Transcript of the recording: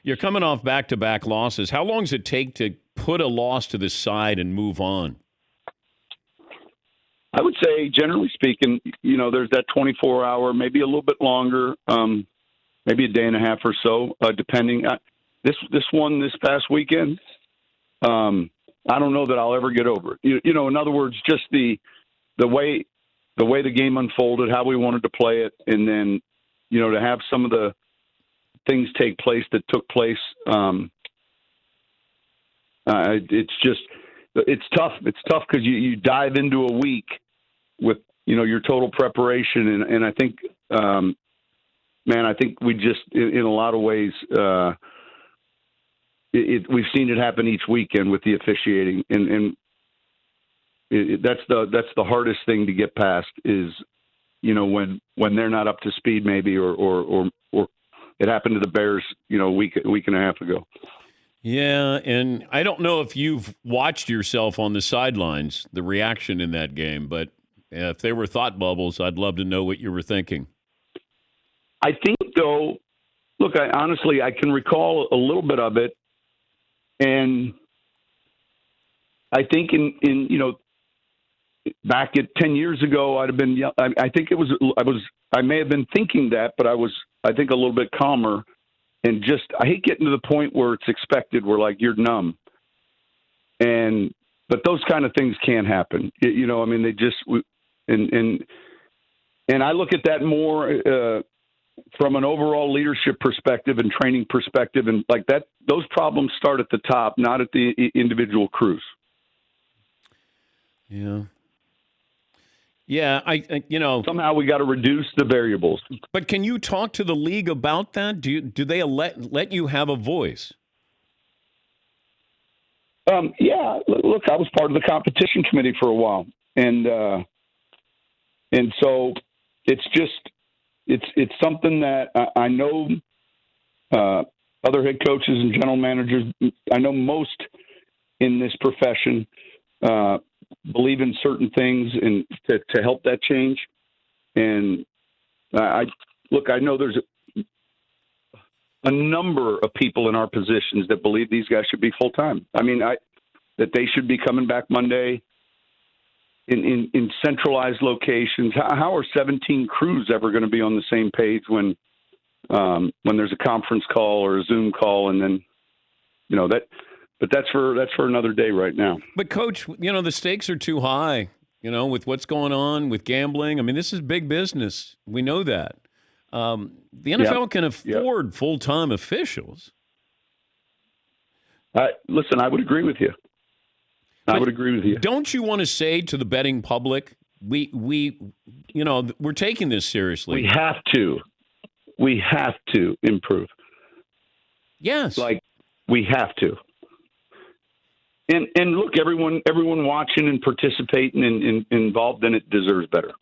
You're coming off back-to-back losses. How long does it take to put a loss to the side and move on? I would say, generally speaking, there's that 24-hour, maybe a little bit longer, maybe a day and a half or so, depending. This one this past weekend, I don't know that I'll ever get over it. In other words, just the way the game unfolded, how we wanted to play it, and then to have some of the things take place that took place. It's tough. It's tough because you dive into a week with your total preparation, and I think, I think we just in a lot of ways we've seen it happen each weekend with the officiating, and that's the hardest thing to get past is when they're not up to speed maybe or it happened to the Bears a week and a half ago. Yeah, and I don't know if you've watched yourself on the sidelines, the reaction in that game, but if they were thought bubbles, I'd love to know what you were thinking. I think, though, look, I can recall a little bit of it, and I think in back at 10 years ago, I'd have been. I think I may have been thinking that, but I was, I think, a little bit calmer. And just, I hate getting to the point where it's expected, where like you're numb. But those kind of things can happen. They just, and I look at that more from an overall leadership perspective and training perspective. And like that, those problems start at the top, not at the individual crews. Yeah. Yeah, somehow we got to reduce the variables. But can you talk to the league about that? Do they let you have a voice? Yeah. Look, I was part of the competition committee for a while, and so it's something that I know other head coaches and general managers. I know most in this profession believe in certain things and to help that change. And I know there's a number of people in our positions that believe these guys should be full-time. That they should be coming back Monday in centralized locations. How are 17 crews ever going to be on the same page when there's a conference call or a Zoom call? And then, but that's for another day right now. But Coach, the stakes are too high, with what's going on with gambling. This is big business. We know that. The NFL can afford full-time officials. Listen, I would agree with you. Don't you want to say to the betting public, we're taking this seriously. We have to improve. Yes. We have to. And look, everyone watching and participating and involved in it deserves better.